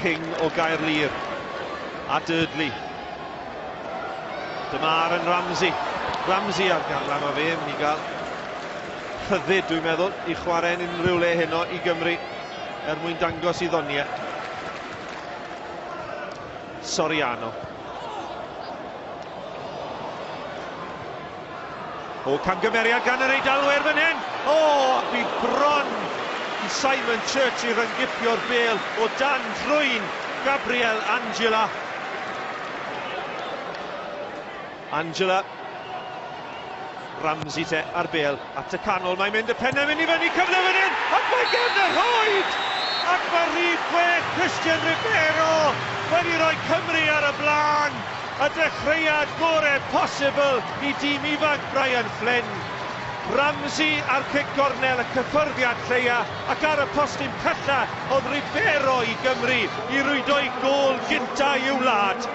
King o Gaerlir a Dudley. Dyma'r yn Ramsey. Ramsey ar gael am fe, mynd i gael rhyddid, dwi'n meddwl, i chwarae'n unrhyw le heno i Gymru mwyn dangos I ddoniau. Soriano. O, camgymeriad gan yr Eidalwyr fan hyn. O, bu bron I Simon Churchill yn gipio'r bêl o dan drwyn Gabriel Angela. Angela. Ramsey te ar bêl at y canol, mae'n mynd y pennau mynd I fyny, cyfle fan hyn, ac mae gen y rhoed! Ac mae rhif 6 Christian Ribeiro wedi rhoi Cymru ar y blaen. Y dechreuad gorau posibl I dîm ifanc Brian Flynn. Ramsey ar cic gornel y cyffyrddiad lleia ac ar y postyn pella oedd Ribeiro I Gymru I rwydo I gôl gynta I wlad.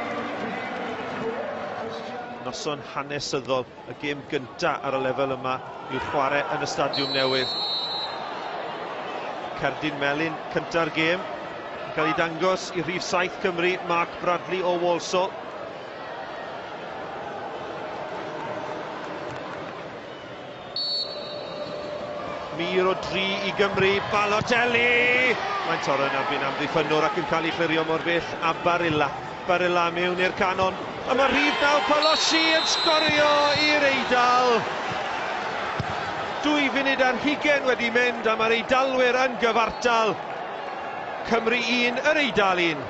Noson hanesyddol, y gêm gynta ar y lefel yma i'w chwarae yn y stadiwm newydd. Cerdyn Melin, cynta'r gêm, yn cael ei dangos I rhif 7 Cymru, Mark Bradley o Walsall. Mir o 3 I Gymru, Balotelli! Mae'n toro yn erbyn amddiffynwr ac yn cael ei chlirio mor bell a Barilla. Barilla mewn i'r canon. A mae rhif 9 Polosi yn sgorio i'r Eidal. 2 funud ar 20 wedi mynd a mae'r Eidalwyr yn gyfartal. Cymru 1, yr Eidal 1.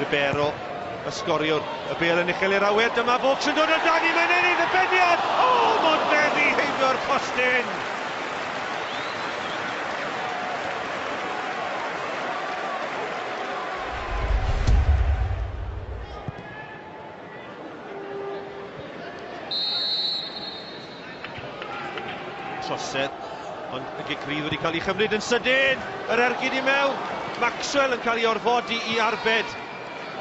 Ribeiro, y sgoriwr, y bêl yn uchel i'r awyr. Dyma Vokes yn dod o dan I mynd yn ddibeniad. O, Modfeddi heibio'r postyn. Trosedd, ond y gigrydd wedi cael ei chymryd yn sydyn. Yr ergyd I mewn. Maxwell yn cael ei orfodi I arbed.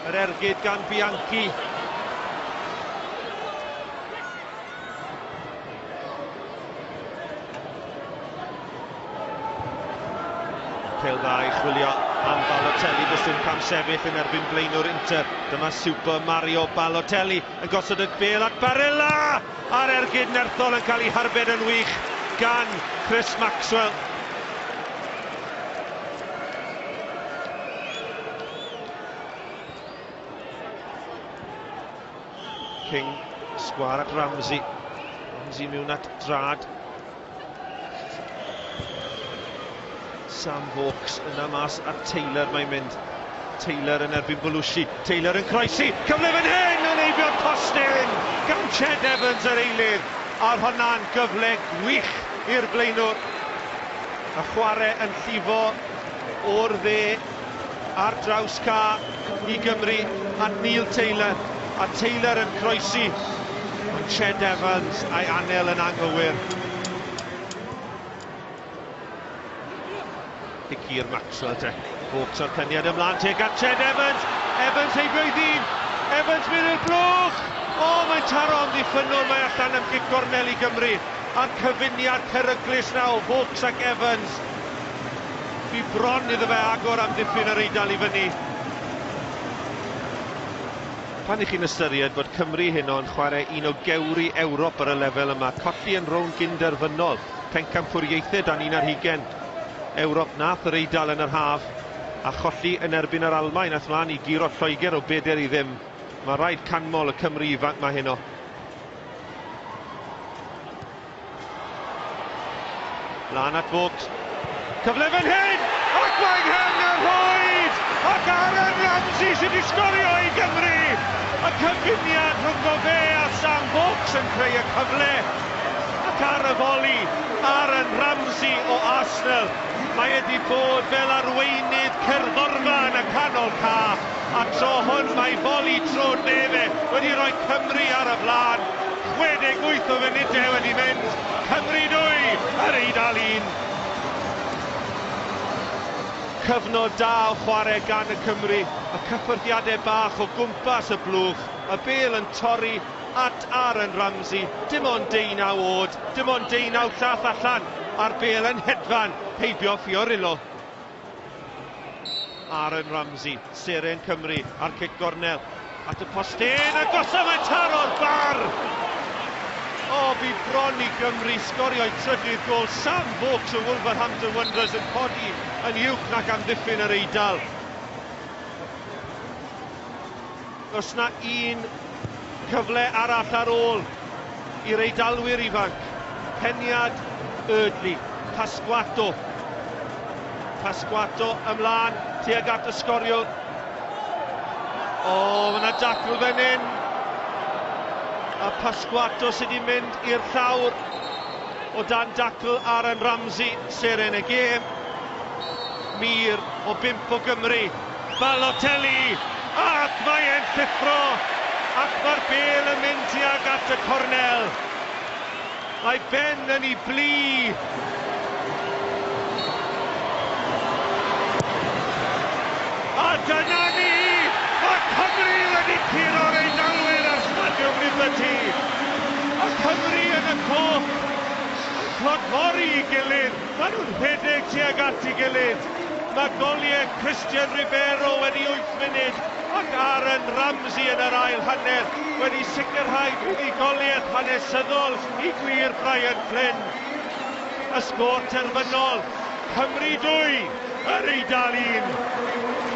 Yr ergyd gan Bianchi. Pêl dda I chwilio am Balotelli, does dim cam sefyll yn erbyn blaenwr Inter. Dyma Super Mario Balotelli yn gosod y bêl at Barilla. A'r ergyd nerthol yn cael ei harbed yn wych gan Chris Maxwell. King sgwar at Ramsey. Ramsey mewn at drad. Sam Vokes yna mas at Taylor mae'n mynd. Taylor yn erbyn Belushi. Taylor yn croesi. Cyfle fan hyn yn eibio'r postyn gan Ched Evans yr eilydd. Ar hwnna'n gyfle gwych i'r blaenwr. A chwarae yn llifo o'r dde ar draws ca I Gymru at Neil Taylor. A Taylor yn croesi. Ond Ched Evans a'i anel yn anghywir. Hicir Maxwell te. Vokes o'r cyniad ymlaen te gan Ched Evans. Evans heibio I ddyn. Evans mynd i'r blwch. O, mae'n taro am ddiffynwr, mae allan am gic gornel I Gymru. A'r cyfuniad peryglus na o Vokes ac Evans. Bu bron iddo fe agor am ddiffyn yr Eidal I fyny. Pan I chi'n ystyried bod Cymru heno yn chwarae un o gewri Ewrop ar y lefel yma, colli yn rown gynderfynol, pencampwriaethau dan 1 Ewrop nath yr Eidal yn yr haf, a cholli yn erbyn yr Almaen ath mlaen I giro Lloegr o beder I ddim. Mae rhaid canmol y Cymru ifanc mae heno. Lan at Vokes. Cyfle fan hyn! Ac mae'n hyn yr rhoed! Ac Aaron Ramsey sydd wedi sgorio I Gymru! Y cyfuniad rhwng fe a Sam Vokes yn creu y cyfle. Ac ar y foli, Aaron Ramsey o Arsenal. Mae wedi bod fel arweinydd cerddorfa yn y canol ca. A tro hwn mae foli tro nefe wedi rhoi Cymru ar y blaen. 68 o funudau wedi mynd. Cymru 2, yr Eidal 1. Cyfnod da o chwarae gan y Cymru. Y cyffyrddiadau bach o gwmpas y blwch. Y bêl yn torri at Aaron Ramsey. Dim ond 19 oed, dim ond 19 llath allan ar bel yn hedfan, heibio Fiorillo. Aaron Ramsey, seren Cymru, ar cic gornel, at y posten, a gosod mae'n taro'r bar! O, bu bron i Gymru sgorio i trydydd gol. Sam Vokes o Wolverhampton Wanderers yn codi yn uwch nac amddiffyn yr Eidal. Os na un cyfle arall ar ôl i'r Eidalwyr ifanc. Peniad Erdley, Pasquato ymlaen, tuag at y sgoriwr. O, mae yna dacl fan hyn. A Pasquato sydd wedi mynd i'r llawr o dan dacl Aaron Ramsey, seren y gêm. Mir o 5 o Gymru, Balotelli, ac mae e'n llithro, ac mae'r bel yn mynd tuag at y cornel. Mae Ben yn ei bli. A dyna ni! Mae Cymru wedi curo'r Eidalwyr ar Stadiwm Liberty. A Cymru yn y coch yn clodfori i gilydd. Maen nhw'n rhedeg tuag at i gilydd. Mae goliau Christian Ribeiro wedi 8 munud ac Aaron Ramsey yn yr ail hanner wedi sicrhau buddugoliaeth hanesyddol i gwir Brian Flynn. Y sgôr terfynol, Cymru 2, yr Eidal 1.